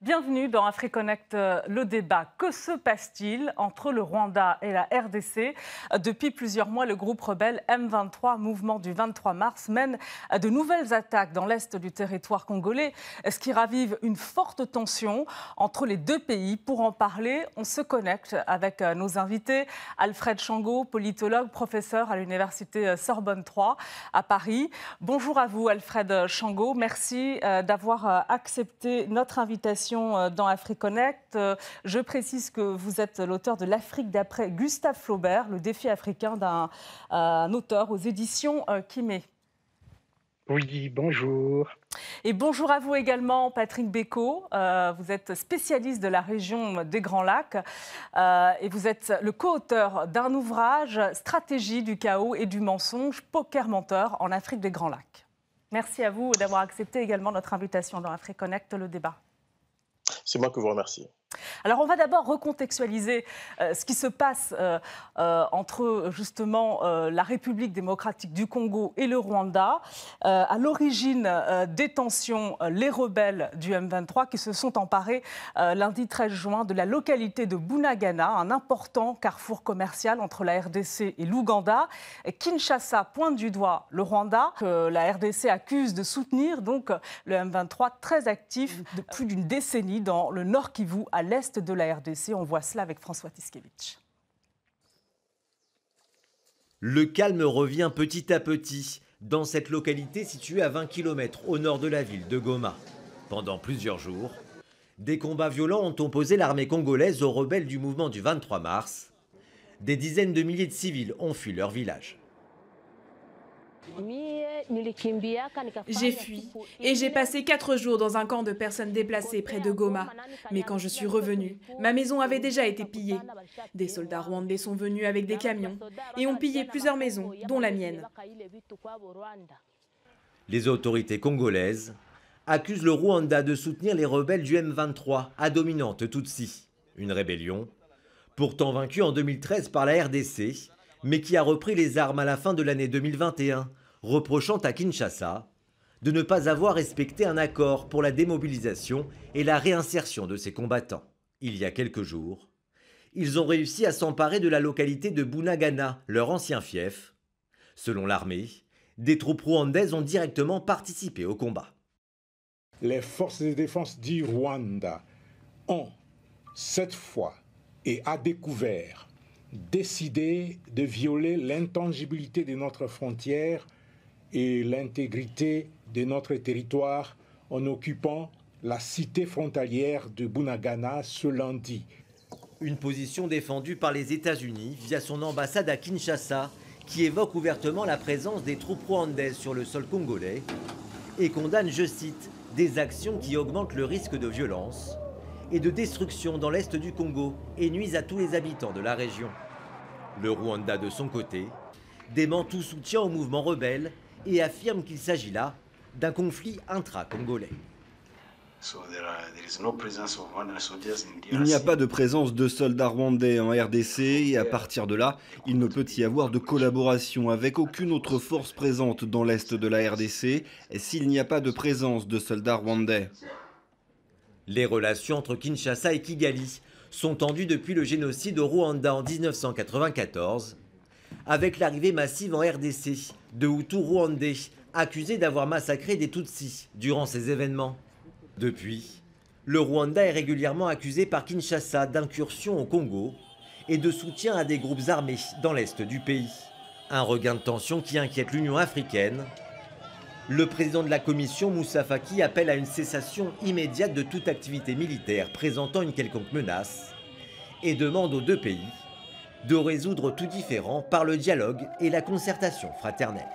Bienvenue dans AfriConnect, le débat. Que se passe-t-il entre le Rwanda et la RDC? Depuis plusieurs mois, le groupe rebelle M23, mouvement du 23 mars, mène de nouvelles attaques dans l'est du territoire congolais, ce qui ravive une forte tension entre les deux pays. Pour en parler, on se connecte avec nos invités. Alfred Shango, politologue, professeur à l'université Sorbonne 3 à Paris. Bonjour à vous, Alfred Shango. Merci d'avoir accepté notre invitation dans AfriConnect. Je précise que vous êtes l'auteur de L'Afrique d'après Gustave Flaubert, le défi africain d'un auteur aux éditions Kimé. Oui, bonjour. Et bonjour à vous également, Patrick Bécaud. Vous êtes spécialiste de la région des Grands Lacs et vous êtes le co-auteur d'un ouvrage, Stratégie du chaos et du mensonge, poker menteur en Afrique des Grands Lacs. Merci à vous d'avoir accepté également notre invitation dans AfriConnect, le débat. C'est moi que vous remercie. Alors, on va d'abord recontextualiser ce qui se passe entre, justement, la République démocratique du Congo et le Rwanda. À l'origine des tensions, les rebelles du M23 qui se sont emparés lundi 13 juin de la localité de Bunagana, un important carrefour commercial entre la RDC et l'Ouganda. Kinshasa pointe du doigt le Rwanda, que la RDC accuse de soutenir donc le M23 très actif de plus d'une décennie dans le Nord Kivu, à l'est de la RDC. On voit cela avec François Tiskevitch. Le calme revient petit à petit dans cette localité située à 20 km au nord de la ville de Goma. Pendant plusieurs jours, des combats violents ont opposé l'armée congolaise aux rebelles du mouvement du 23 mars. Des dizaines de milliers de civils ont fui leur village. J'ai fui et j'ai passé 4 jours dans un camp de personnes déplacées près de Goma. Mais quand je suis revenue, ma maison avait déjà été pillée. Des soldats rwandais sont venus avec des camions et ont pillé plusieurs maisons, dont la mienne. Les autorités congolaises accusent le Rwanda de soutenir les rebelles du M23 à dominante Tutsi. Une rébellion, pourtant vaincue en 2013 par la RDC, mais qui a repris les armes à la fin de l'année 2021, reprochant à Kinshasa de ne pas avoir respecté un accord pour la démobilisation et la réinsertion de ses combattants. Il y a quelques jours, ils ont réussi à s'emparer de la localité de Bunagana, leur ancien fief. Selon l'armée, des troupes rwandaises ont directement participé au combat. Les forces de défense du Rwanda ont, cette fois et à découvert, décidé de violer l'intangibilité de notre frontière et l'intégrité de notre territoire en occupant la cité frontalière de Bunagana ce lundi. Une position défendue par les États-Unis via son ambassade à Kinshasa, qui évoque ouvertement la présence des troupes rwandaises sur le sol congolais et condamne, je cite, des actions qui augmentent le risque de violence et de destruction dans l'est du Congo et nuisent à tous les habitants de la région. Le Rwanda, de son côté, dément tout soutien au mouvement rebelle et affirme qu'il s'agit là d'un conflit intra-congolais. Il n'y a pas de présence de soldats rwandais en RDC et à partir de là, il ne peut y avoir de collaboration avec aucune autre force présente dans l'est de la RDC s'il n'y a pas de présence de soldats rwandais. Les relations entre Kinshasa et Kigali sont tendues depuis le génocide au Rwanda en 1994, avec l'arrivée massive en RDC de Hutus rwandais accusés d'avoir massacré des Tutsis durant ces événements. Depuis, le Rwanda est régulièrement accusé par Kinshasa d'incursion au Congo et de soutien à des groupes armés dans l'est du pays. Un regain de tension qui inquiète l'Union africaine. Le président de la Commission, Moussa Faki, appelle à une cessation immédiate de toute activité militaire présentant une quelconque menace et demande aux deux pays de résoudre tout différend par le dialogue et la concertation fraternelle.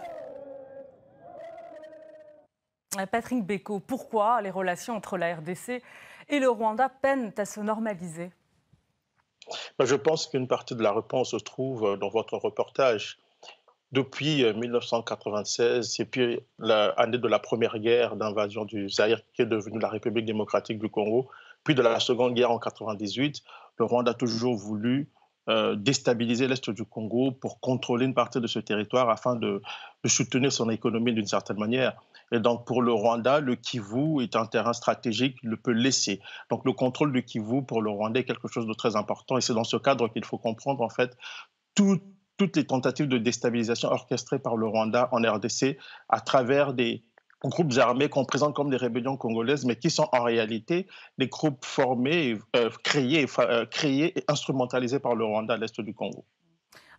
Patrick Bécaud, pourquoi les relations entre la RDC et le Rwanda peinent à se normaliser? Je pense qu'une partie de la réponse se trouve dans votre reportage. Depuis 1996, et puis l'année de la première guerre d'invasion du Zaïre, qui est devenue la République démocratique du Congo, puis de la seconde guerre en 1998, le Rwanda a toujours voulu déstabiliser l'Est du Congo pour contrôler une partie de ce territoire afin de soutenir son économie d'une certaine manière. Et donc, pour le Rwanda, le Kivu est un terrain stratégique, il le peut laisser. Donc, le contrôle du Kivu pour le Rwanda est quelque chose de très important. Et c'est dans ce cadre qu'il faut comprendre, en fait, toutes les tentatives de déstabilisation orchestrées par le Rwanda en RDC à travers des groupes armés qu'on présente comme des rébellions congolaises, mais qui sont en réalité des groupes formés, créés et instrumentalisés par le Rwanda à l'est du Congo.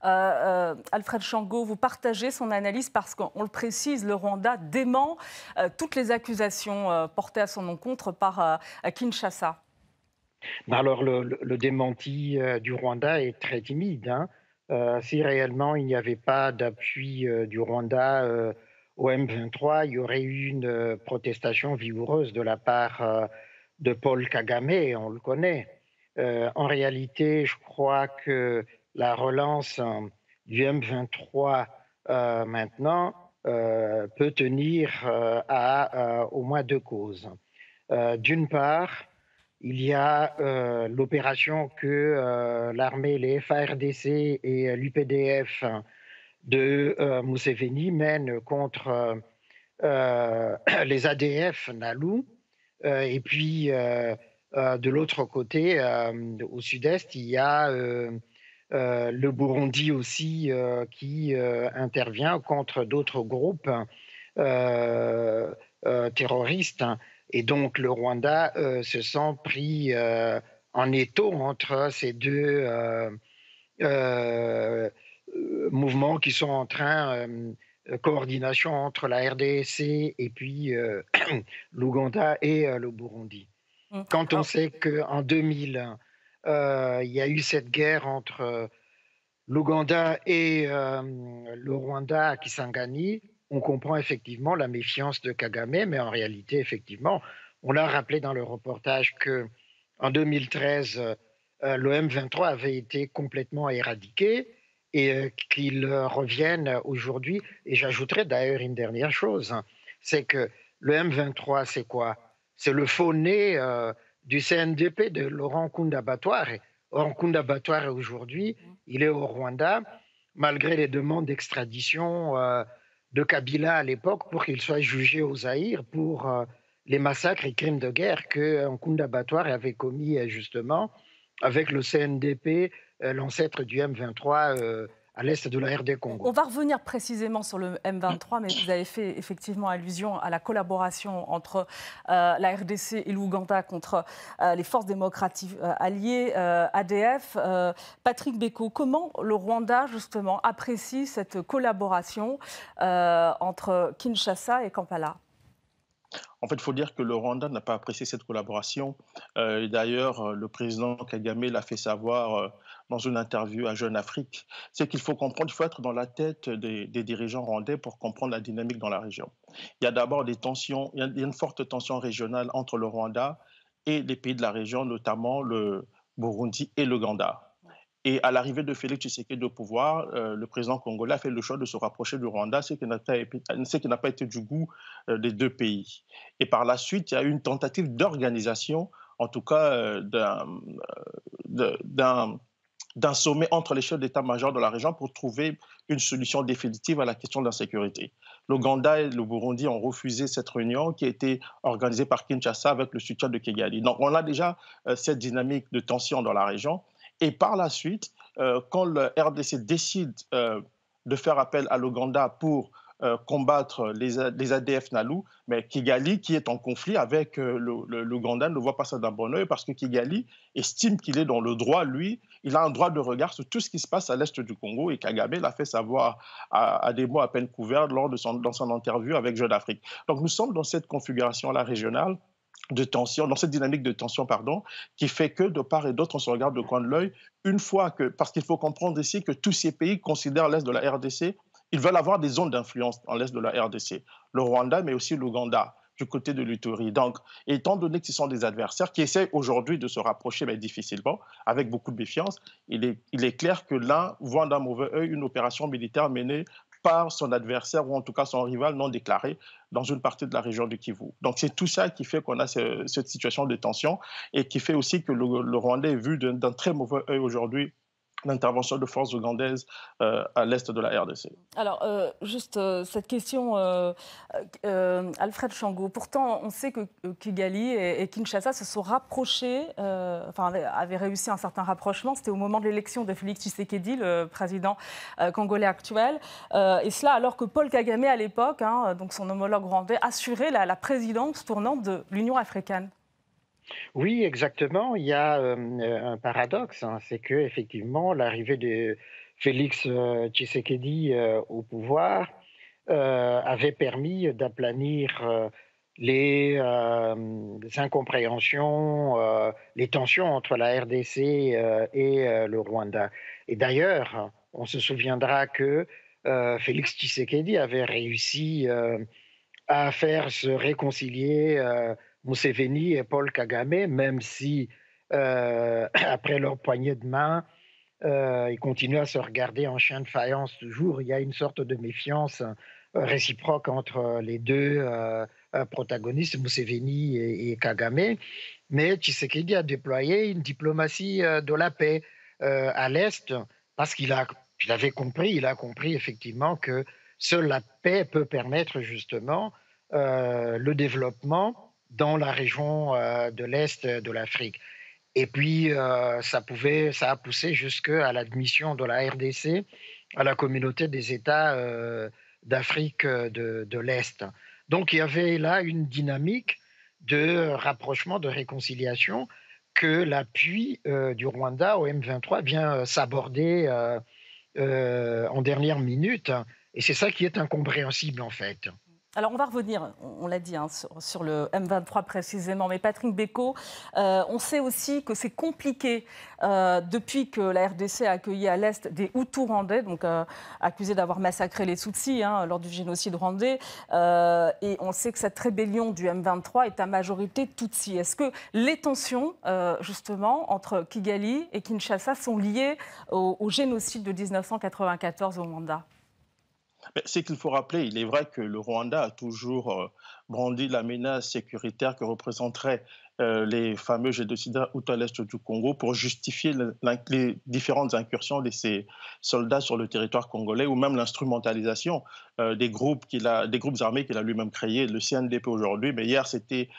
Alfred Shango, vous partagez son analyse parce qu'on le précise, le Rwanda dément toutes les accusations portées à son encontre par Kinshasa. Alors le démenti du Rwanda est très timide. Si réellement il n'y avait pas d'appui du Rwanda au M23, il y aurait eu une protestation vigoureuse de la part de Paul Kagame, on le connaît. En réalité, je crois que la relance du M23 maintenant peut tenir à au moins deux causes. D'une part, il y a l'opération que l'armée, les FARDC et l'UPDF de Museveni mènent contre les ADF Nalu. Et puis, de l'autre côté, au sud-est, il y a le Burundi aussi qui intervient contre d'autres groupes terroristes. Et donc, le Rwanda se sent pris en étau entre ces deux mouvements qui sont en train, coordination entre la RDC et puis l'Ouganda et le Burundi. Quand on sait qu'en 2000, il y a eu cette guerre entre l'Ouganda et le Rwanda à Kisangani, on comprend effectivement la méfiance de Kagame, mais en réalité, effectivement, on l'a rappelé dans le reportage qu'en 2013, le M23 avait été complètement éradiqué et qu'il revienne aujourd'hui. Et j'ajouterais d'ailleurs une dernière chose, c'est que le M23, c'est quoi? C'est le faux-né du CNDP de Laurent Nkunda Batware. Laurent Nkunda Batware, aujourd'hui, il est au Rwanda, malgré les demandes d'extradition de Kabila à l'époque pour qu'il soit jugé au Zaïre pour les massacres et crimes de guerre que Nkunda Batware avait commis justement avec le CNDP, l'ancêtre du M23 à l'est de la RD Congo. On va revenir précisément sur le M23, mais vous avez fait effectivement allusion à la collaboration entre la RDC et l'Ouganda contre les forces démocratiques alliées, ADF. Patrick Beko, comment le Rwanda, justement, apprécie cette collaboration entre Kinshasa et Kampala ? En fait, il faut dire que le Rwanda n'a pas apprécié cette collaboration. D'ailleurs, le président Kagame l'a fait savoir dans une interview à Jeune Afrique. C'est qu'il faut comprendre, il faut être dans la tête des dirigeants rwandais pour comprendre la dynamique dans la région. Il y a d'abord des tensions, il y a une forte tension régionale entre le Rwanda et les pays de la région, notamment le Burundi et l'Ouganda. Et à l'arrivée de Félix Tshisekedi au pouvoir, le président congolais a fait le choix de se rapprocher du Rwanda, ce qui n'a pas été du goût des deux pays. Et par la suite, il y a eu une tentative d'organisation, en tout cas d'un sommet entre les chefs d'état-major de la région pour trouver une solution définitive à la question de l'insécurité. L'Ouganda et le Burundi ont refusé cette réunion qui a été organisée par Kinshasa avec le soutien de Kigali. Donc on a déjà cette dynamique de tension dans la région. Et par la suite, quand le RDC décide de faire appel à l'Ouganda pour combattre les ADF Nalu, mais Kigali, qui est en conflit avec l'Ouganda, ne voit pas ça d'un bon oeil parce que Kigali estime qu'il est dans le droit, lui, il a un droit de regard sur tout ce qui se passe à l'est du Congo et Kagame l'a fait savoir à des mots à peine couverts dans son interview avec Jeune Afrique. Donc nous sommes dans cette configuration-là régionale de tension, dans cette dynamique de tension, qui fait que de part et d'autre, on se regarde de coin de l'œil, parce qu'il faut comprendre ici que tous ces pays considèrent l'Est de la RDC, ils veulent avoir des zones d'influence dans l'Est de la RDC, le Rwanda, mais aussi l'Ouganda, du côté de l'Ituri. Donc, étant donné que ce sont des adversaires qui essaient aujourd'hui de se rapprocher, mais difficilement, avec beaucoup de méfiance, il est clair que l'un voit d'un mauvais œil une opération militaire menée par son adversaire ou en tout cas son rival non déclaré dans une partie de la région du Kivu. Donc c'est tout ça qui fait qu'on a cette situation de tension et qui fait aussi que le Rwanda est vu d'un très mauvais œil aujourd'hui l'intervention de forces ougandaises à l'est de la RDC. Alors, juste cette question, Alfred Shango. Pourtant, on sait que Kigali et Kinshasa se sont rapprochés, avaient réussi un certain rapprochement. C'était au moment de l'élection de Félix Tshisekedi, le président congolais actuel. Et cela alors que Paul Kagame, à l'époque, donc son homologue rwandais, assurait la présidence tournante de l'Union africaine. Oui, exactement. Il y a un paradoxe, c'est que effectivement l'arrivée de Félix Tshisekedi au pouvoir avait permis d'aplanir les incompréhensions, les tensions entre la RDC et le Rwanda. Et d'ailleurs, on se souviendra que Félix Tshisekedi avait réussi à faire se réconcilier Museveni et Paul Kagame, même si après leur poignée de main, ils continuent à se regarder en chien de faïence toujours. Il y a une sorte de méfiance réciproque entre les deux protagonistes, Museveni et Kagame. Mais Tshisekedi a déployé une diplomatie de la paix à l'Est parce il a compris effectivement que seule la paix peut permettre justement le développement dans la région de l'Est de l'Afrique. Et puis, ça a poussé jusqu'à l'admission de la RDC à la communauté des États d'Afrique de l'Est. Donc, il y avait là une dynamique de rapprochement, de réconciliation que l'appui du Rwanda au M23 vient s'aborder en dernière minute. Et c'est ça qui est incompréhensible, en fait. Alors, on va revenir, on l'a dit, sur le M23 précisément. Mais Patrick Beko, on sait aussi que c'est compliqué depuis que la RDC a accueilli à l'Est des Hutus rwandais, donc accusés d'avoir massacré les Tutsis lors du génocide rwandais. Et on sait que cette rébellion du M23 est à majorité Tutsi. Est-ce que les tensions, justement, entre Kigali et Kinshasa sont liées au génocide de 1994 au Rwanda ? Ce qu'il faut rappeler, il est vrai que le Rwanda a toujours brandi la menace sécuritaire que représenteraient les fameux génocidaires Hutus à l'est du Congo pour justifier les différentes incursions de ces soldats sur le territoire congolais ou même l'instrumentalisation des groupes armés qu'il a lui-même créés, le CNDP aujourd'hui, mais hier c'était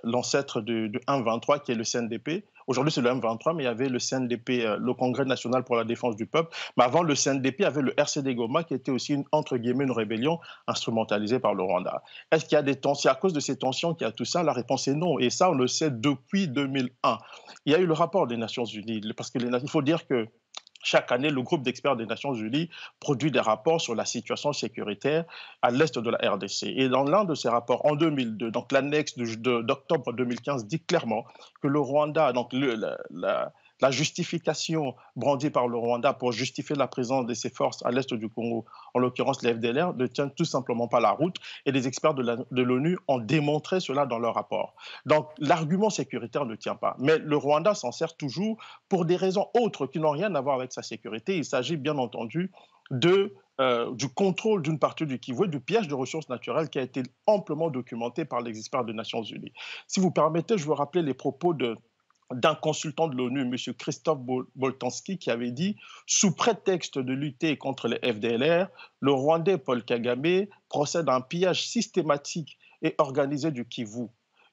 l'ancêtre du M23 qui est le CNDP. Aujourd'hui, c'est le M23, mais il y avait le CNDP, le Congrès national pour la défense du peuple. Mais avant le CNDP, il y avait le RCD Goma, qui était aussi, entre guillemets, une rébellion instrumentalisée par le Rwanda. Est-ce qu'il y a des tensions? C'est à cause de ces tensions qu'il y a tout ça? La réponse est non. Et ça, on le sait depuis 2001. Il y a eu le rapport des Nations Unies, parce qu'il faut dire que chaque année, le groupe d'experts des Nations Unies produit des rapports sur la situation sécuritaire à l'est de la RDC. Et dans l'un de ces rapports, en 2002, donc l'annexe d'octobre 2015 dit clairement que le Rwanda, donc la justification brandie par le Rwanda pour justifier la présence de ses forces à l'est du Congo, en l'occurrence les FDLR, ne tient tout simplement pas la route. Et les experts de l'ONU ont démontré cela dans leur rapport. Donc l'argument sécuritaire ne tient pas. Mais le Rwanda s'en sert toujours pour des raisons autres qui n'ont rien à voir avec sa sécurité. Il s'agit bien entendu du contrôle d'une partie du Kivu, du piège de ressources naturelles qui a été amplement documenté par les experts des Nations Unies. Si vous permettez, je veux rappeler les propos d'un consultant de l'ONU, M. Christophe Boltanski, qui avait dit « Sous prétexte de lutter contre les FDLR, le Rwandais Paul Kagame procède à un pillage systématique et organisé du Kivu.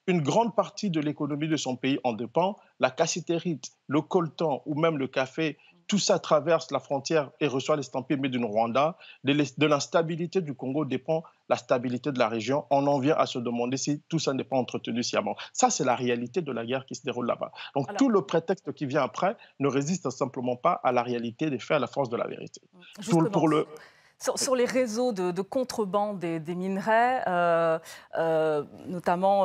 Une grande partie de l'économie de son pays en dépend. La cassiterite, le coltan ou même le café, tout ça traverse la frontière et reçoit l'estampille made in Rwanda. De l'instabilité du Congo dépend la stabilité de la région. On en vient à se demander si tout ça n'est pas entretenu sciemment. » Ça, c'est la réalité de la guerre qui se déroule là-bas. Donc, tout le prétexte qui vient après ne résiste simplement pas à la réalité des faits, à la force de la vérité. Sur les réseaux de contrebande des minerais, notamment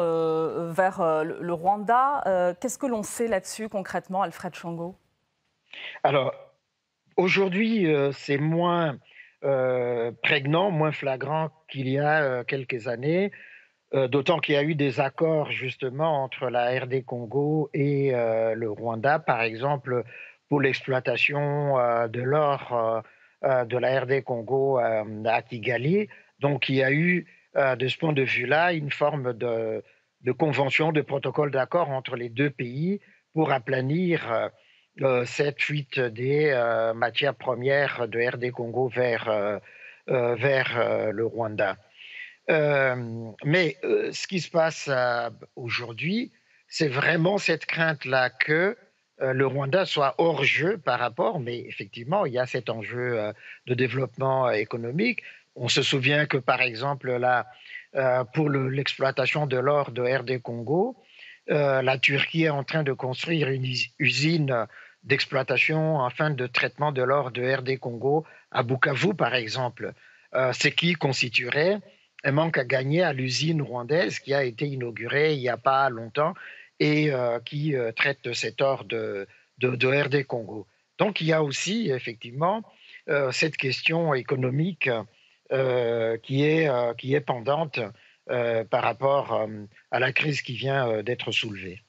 vers le Rwanda, qu'est-ce que l'on sait là-dessus concrètement, Alfred Shango ? Alors, aujourd'hui, c'est moins prégnant, moins flagrant qu'il y a quelques années, d'autant qu'il y a eu des accords justement entre la RD Congo et le Rwanda, par exemple pour l'exploitation de l'or de la RD Congo à Kigali. Donc il y a eu de ce point de vue-là une forme de convention, de protocole d'accord entre les deux pays pour aplanir cette fuite des matières premières de RD Congo vers le Rwanda. Mais ce qui se passe aujourd'hui, c'est vraiment cette crainte-là que le Rwanda soit hors jeu par rapport, mais effectivement, il y a cet enjeu de développement économique. On se souvient que, par exemple, là, pour l'exploitation de l'or de RD Congo, la Turquie est en train de construire une usine d'exploitation enfin de traitement de l'or de RD Congo à Bukavu, par exemple, ce qui constituerait un manque à gagner à l'usine rwandaise qui a été inaugurée il n'y a pas longtemps et qui traite cet or de RD Congo. Donc il y a aussi effectivement cette question économique qui est pendante par rapport à la crise qui vient d'être soulevée.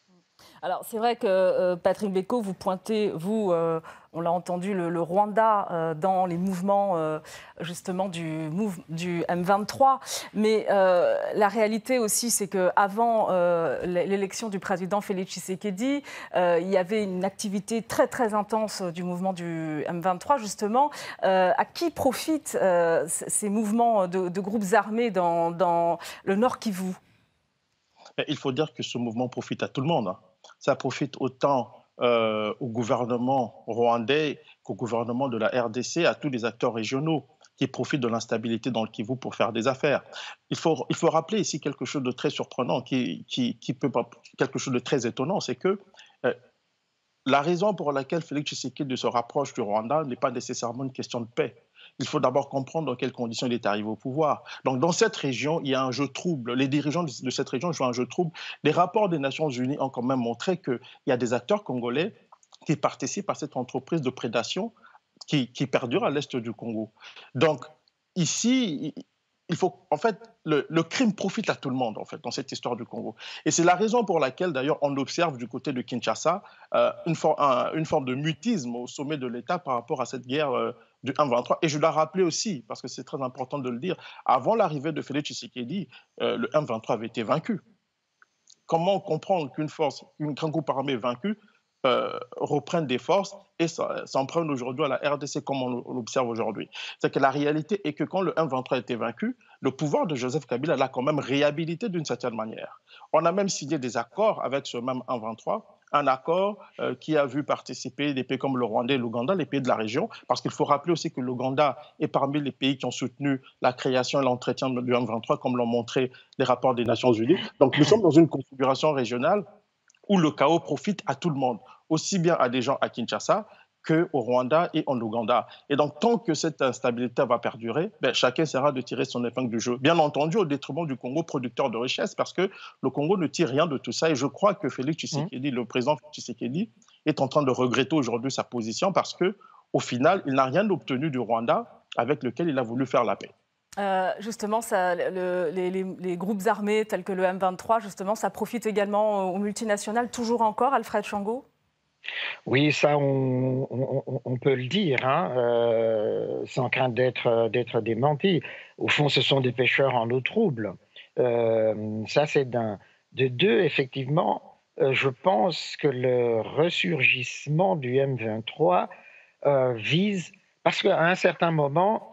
Alors c'est vrai que Patrick Beko, vous pointez, on l'a entendu, le Rwanda dans les mouvements justement du M23, mais la réalité aussi c'est qu'avant l'élection du président Félix Tshisekedi, il y avait une activité très très intense du mouvement du M23 justement. À qui profitent ces mouvements de groupes armés dans le Nord Kivu? Il faut dire que ce mouvement profite à tout le monde, hein. Ça profite autant au gouvernement rwandais qu'au gouvernement de la RDC, à tous les acteurs régionaux qui profitent de l'instabilité dans le Kivu pour faire des affaires. Il faut rappeler ici quelque chose de très surprenant, quelque chose de très étonnant, c'est que la raison pour laquelle Félix Tshisekedi se rapproche du Rwanda n'est pas nécessairement une question de paix. Il faut d'abord comprendre dans quelles conditions il est arrivé au pouvoir. Donc, dans cette région, il y a un jeu trouble. Les dirigeants de cette région jouent un jeu trouble. Les rapports des Nations Unies ont quand même montré qu'il y a des acteurs congolais qui participent à cette entreprise de prédation qui perdure à l'est du Congo. Donc, ici, en fait, le crime profite à tout le monde, en fait, dans cette histoire du Congo. Et c'est la raison pour laquelle, d'ailleurs, on observe du côté de Kinshasa une forme de mutisme au sommet de l'État par rapport à cette guerre du M23. Et je dois rappeler aussi, parce que c'est très important de le dire, avant l'arrivée de Félix Tshisekedi, le M23 avait été vaincu. Comment comprendre qu'un grand groupe armé vaincu reprennent des forces et s'en prennent aujourd'hui à la RDC comme on l'observe aujourd'hui. C'est que la réalité est que quand le M23 a été vaincu, le pouvoir de Joseph Kabila l'a quand même réhabilité d'une certaine manière. On a même signé des accords avec ce même M23, un accord qui a vu participer des pays comme le Rwanda et l'Ouganda, les pays de la région, parce qu'il faut rappeler aussi que l'Ouganda est parmi les pays qui ont soutenu la création et l'entretien du M23, comme l'ont montré les rapports des Nations Unies. Donc nous sommes dans une configuration régionale où le chaos profite à tout le monde, aussi bien à des gens à Kinshasa qu'au Rwanda et en Ouganda. Et donc, tant que cette instabilité va perdurer, chacun essaiera de tirer son épingle du jeu. Bien entendu, au détriment du Congo, producteur de richesse, parce que le Congo ne tire rien de tout ça. Et je crois que Félix Tshisekedi, le président Tshisekedi, est en train de regretter aujourd'hui sa position parce qu'au final, il n'a rien obtenu du Rwanda avec lequel il a voulu faire la paix. Justement, les groupes armés tels que le M23, justement, ça profite également aux multinationales, toujours encore, Alfred Chango? Oui, ça, on peut le dire, hein, sans crainte d'être démenti. Au fond, ce sont des pêcheurs en eau trouble. Ça, c'est d'un. De deux, effectivement, je pense que le ressurgissement du M23 vise. Parce qu'à un certain moment,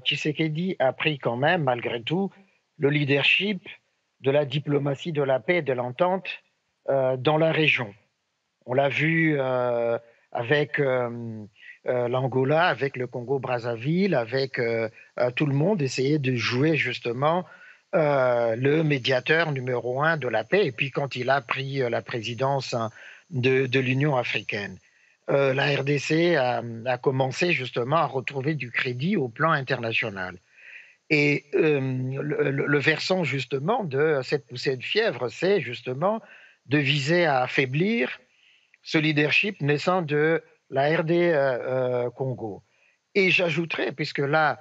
Tshisekedi a pris quand même, malgré tout, le leadership de la diplomatie de la paix et de l'entente dans la région. On l'a vu avec l'Angola, avec le Congo-Brazzaville, avec tout le monde essayer de jouer justement le médiateur numéro 1 de la paix. Et puis quand il a pris la présidence de l'Union africaine. La RDC a commencé justement à retrouver du crédit au plan international. Et le versant justement de cette poussée de fièvre, c'est justement de viser à affaiblir ce leadership naissant de la RD Congo. Et j'ajouterais, puisque là,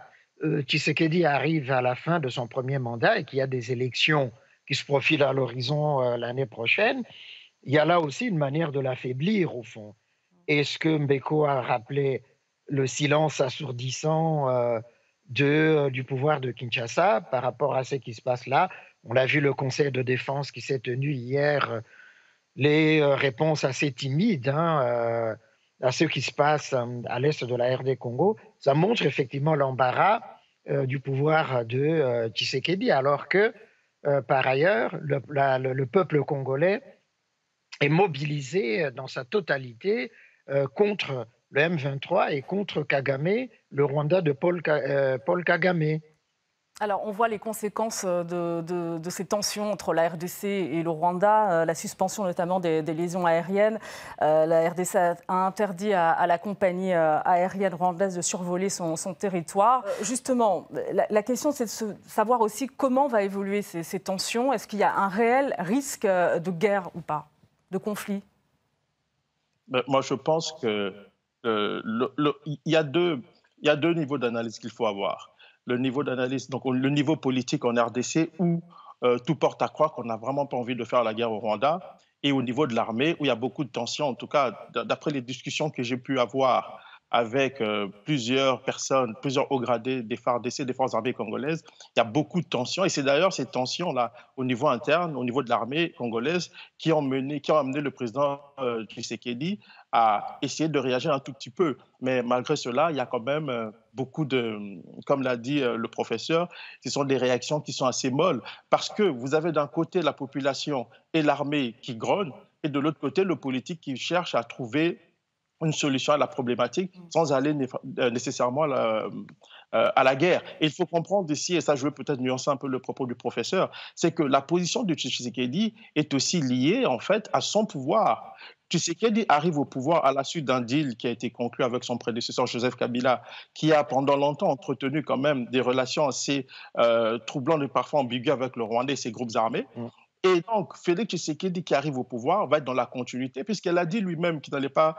Tshisekedi arrive à la fin de son premier mandat et qu'il y a des élections qui se profilent à l'horizon l'année prochaine, il y a là aussi une manière de l'affaiblir au fond. Et ce que Mbeko a rappelé, le silence assourdissant du pouvoir de Kinshasa par rapport à ce qui se passe là. On l'a vu, le Conseil de défense qui s'est tenu hier, les réponses assez timides à ce qui se passe à l'est de la RD Congo, ça montre effectivement l'embarras du pouvoir de Tshisekedi, alors que par ailleurs, le peuple congolais est mobilisé dans sa totalité contre le M23 et contre Kagame, le Rwanda de Paul Kagame. Alors, on voit les conséquences de ces tensions entre la RDC et le Rwanda, la suspension notamment des liaisons aériennes. La RDC a interdit à la compagnie aérienne rwandaise de survoler son territoire. Justement, la question, c'est de savoir aussi comment va évoluer ces tensions. Est-ce qu'il y a un réel risque de guerre ou pas, de conflit? Moi, je pense qu'il y a deux niveaux d'analyse qu'il faut avoir. Le niveau d'analyse, donc le niveau politique en RDC où tout porte à croire qu'on n'a vraiment pas envie de faire la guerre au Rwanda, et au niveau de l'armée où il y a beaucoup de tensions, en tout cas d'après les discussions que j'ai pu avoir avec plusieurs personnes, plusieurs hauts gradés des FARDC, des forces armées congolaises, il y a beaucoup de tensions. Et c'est d'ailleurs ces tensions-là, au niveau interne, au niveau de l'armée congolaise, qui ont amené le président Tshisekedi à essayer de réagir un tout petit peu. Mais malgré cela, il y a quand même beaucoup de, comme l'a dit le professeur, ce sont des réactions qui sont assez molles. Parce que vous avez d'un côté la population et l'armée qui grognent, et de l'autre côté le politique qui cherche à trouver une solution à la problématique sans aller nécessairement à la guerre. Et il faut comprendre ici, et ça je veux peut-être nuancer un peu le propos du professeur, c'est que la position de Tshisekedi est aussi liée en fait à son pouvoir. Tshisekedi arrive au pouvoir à la suite d'un deal qui a été conclu avec son prédécesseur Joseph Kabila, qui a pendant longtemps entretenu quand même des relations assez troublantes et parfois ambiguës avec le Rwanda et ses groupes armés. Et donc, Félix Tshisekedi, qui arrive au pouvoir, va être dans la continuité, puisqu'il a dit lui-même qu'il n'allait pas,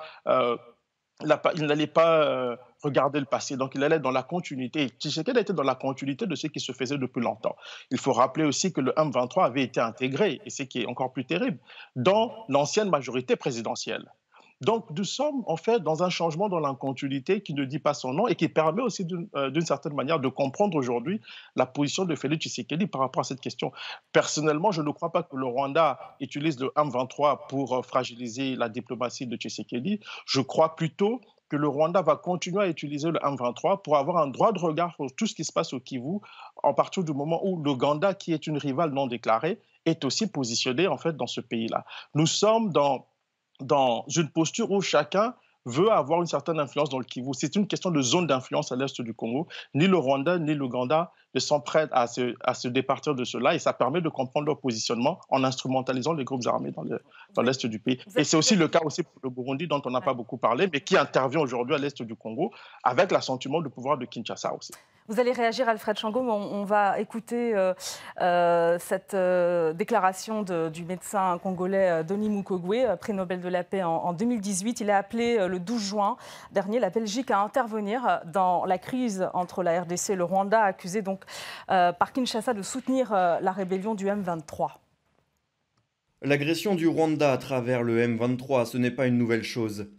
regarder le passé. Donc, il allait être dans la continuité. Et Tshisekedi était dans la continuité de ce qui se faisait depuis longtemps. Il faut rappeler aussi que le M23 avait été intégré, et ce qui est encore plus terrible, dans l'ancienne majorité présidentielle. Donc, nous sommes en fait dans un changement dans la continuité qui ne dit pas son nom et qui permet aussi d'une certaine manière de comprendre aujourd'hui la position de Félix Tshisekedi par rapport à cette question. Personnellement, je ne crois pas que le Rwanda utilise le M23 pour fragiliser la diplomatie de Tshisekedi. Je crois plutôt que le Rwanda va continuer à utiliser le M23 pour avoir un droit de regard sur tout ce qui se passe au Kivu, à partir du moment où l'Ouganda, qui est une rivale non déclarée, est aussi positionnée en fait dans ce pays-là. Nous sommes dans une posture où chacun veut avoir une certaine influence dans le Kivu. C'est une question de zone d'influence à l'est du Congo. Ni le Rwanda ni l'Ouganda ne sont prêts à se départir de cela, et ça permet de comprendre leur positionnement en instrumentalisant les groupes armés dans l'est du pays. Et c'est aussi le cas aussi pour le Burundi, dont on n'a pas beaucoup parlé, mais qui intervient aujourd'hui à l'est du Congo avec l'assentiment du pouvoir de Kinshasa aussi. Vous allez réagir, Alfred Shango, mais on va écouter cette déclaration du médecin congolais Denis Mukwege, prix Nobel de la paix en 2018. Il a appelé le 12 juin dernier la Belgique à intervenir dans la crise entre la RDC et le Rwanda, accusé donc par Kinshasa de soutenir la rébellion du M23. L'agression du Rwanda à travers le M23, ce n'est pas une nouvelle chose.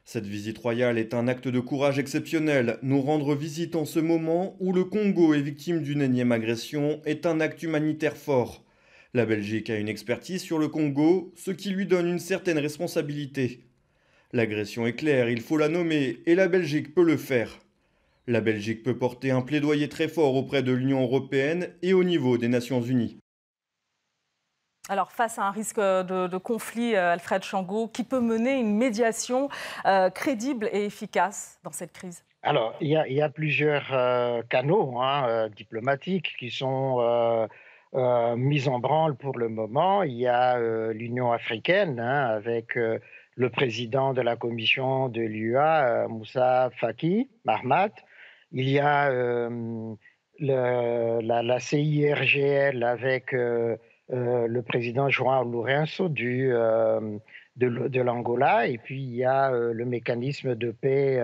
Cette visite royale est un acte de courage exceptionnel. Nous rendre visite en ce moment où le Congo est victime d'une énième agression est un acte humanitaire fort. La Belgique a une expertise sur le Congo, ce qui lui donne une certaine responsabilité. L'agression est claire, il faut la nommer, et la Belgique peut le faire. La Belgique peut porter un plaidoyer très fort auprès de l'Union européenne et au niveau des Nations Unies. Alors, face à un risque de conflit, Alfred Shango, qui peut mener une médiation crédible et efficace dans cette crise? Alors, il y a plusieurs canaux diplomatiques qui sont mis en branle pour le moment. Il y a l'Union africaine, avec le président de la commission de l'UA, Moussa Faki Mahamat. Il y a la CIRGL avec le président João Lourenço de l'Angola, et puis il y a le mécanisme de paix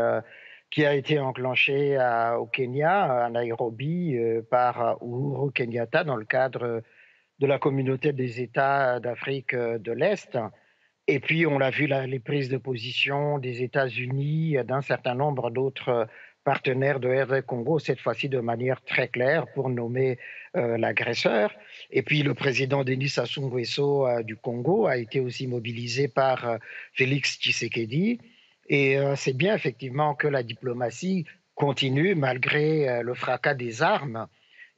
qui a été enclenché au Kenya, à Nairobi, par Uhuru Kenyatta dans le cadre de la communauté des États d'Afrique de l'Est. Et puis on a vu les prises de position des États-Unis, d'un certain nombre d'autres partenaire de RD Congo, cette fois-ci de manière très claire pour nommer l'agresseur. Et puis le président Denis Sassou Nguesso du Congo a été aussi mobilisé par Félix Tshisekedi Et c'est bien effectivement que la diplomatie continue malgré le fracas des armes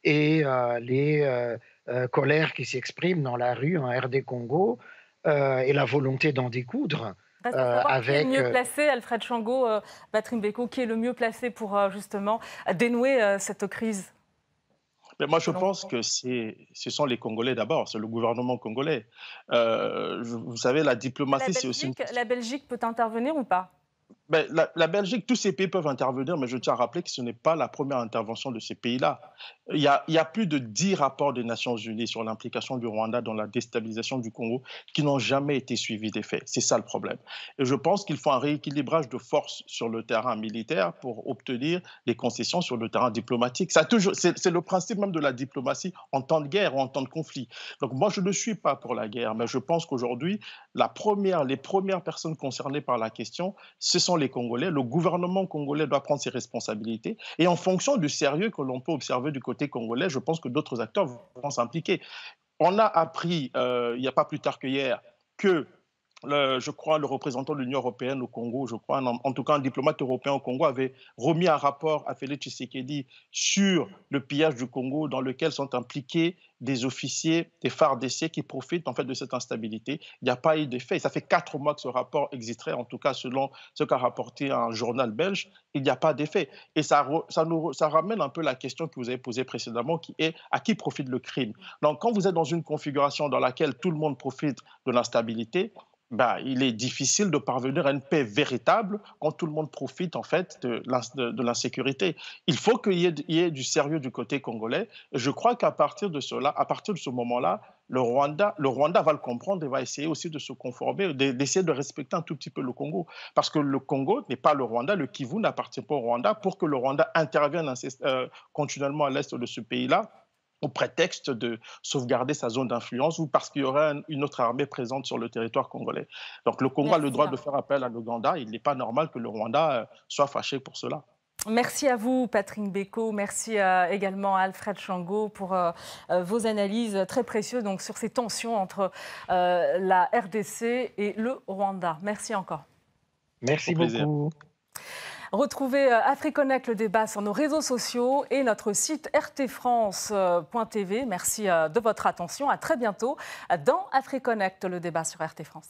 et les colères qui s'expriment dans la rue en RD Congo et la volonté d'en découdre. Reste à savoir qui est le mieux placé, Alfred Chango, Patrick Beko, qui est le mieux placé pour justement dénouer cette crise? Mais moi, je pense que ce sont les Congolais d'abord, c'est le gouvernement congolais. Vous savez, la diplomatie, c'est aussi... La Belgique peut intervenir ou pas? Ben, la Belgique, tous ces pays peuvent intervenir, mais je tiens à rappeler que ce n'est pas la première intervention de ces pays-là. Il y a plus de 10 rapports des Nations Unies sur l'implication du Rwanda dans la déstabilisation du Congo qui n'ont jamais été suivis des faits. C'est ça le problème. Et je pense qu'il faut un rééquilibrage de forces sur le terrain militaire pour obtenir des concessions sur le terrain diplomatique. C'est le principe même de la diplomatie en temps de guerre ou en temps de conflit. Donc moi, je ne suis pas pour la guerre, mais je pense qu'aujourd'hui, les premières personnes concernées par la question, ce sont les Congolais. Le gouvernement congolais doit prendre ses responsabilités. Et en fonction du sérieux que l'on peut observer du côté congolais, je pense que d'autres acteurs vont s'impliquer. On a appris, il n'y a pas plus tard qu'hier, que je crois, le représentant de l'Union européenne au Congo, je crois, en tout cas un diplomate européen au Congo, avait remis un rapport à Félix Tshisekedi sur le pillage du Congo dans lequel sont impliqués des officiers, des FARDC qui profitent en fait de cette instabilité. Il n'y a pas eu d'effet. Ça fait 4 mois que ce rapport existerait, en tout cas selon ce qu'a rapporté un journal belge. Il n'y a pas d'effet. Et ça ramène un peu la question que vous avez posée précédemment, qui est à qui profite le crime. Donc quand vous êtes dans une configuration dans laquelle tout le monde profite de l'instabilité, il est difficile de parvenir à une paix véritable quand tout le monde profite en fait de l'insécurité. Il faut qu'il y ait du sérieux du côté congolais. Et je crois qu'à partir de cela, à partir de ce moment-là, le Rwanda va le comprendre et va essayer aussi de se conformer, d'essayer de respecter un tout petit peu le Congo. Parce que le Congo n'est pas le Rwanda, le Kivu n'appartient pas au Rwanda. Pour que le Rwanda intervienne continuellement à l'est de ce pays-là, au prétexte de sauvegarder sa zone d'influence ou parce qu'il y aurait une autre armée présente sur le territoire congolais. Donc le Congo a le droit de faire appel à l'Ouganda. Il n'est pas normal que le Rwanda soit fâché pour cela. Merci à vous, Patrick Beko. Merci également à Alfred Chango pour vos analyses très précieuses donc, sur ces tensions entre la RDC et le Rwanda. Merci encore. Merci beaucoup. Retrouvez AfriConnect, le débat sur nos réseaux sociaux et notre site rtfrance.tv. Merci de votre attention. À très bientôt dans AfriConnect, le débat sur RT France.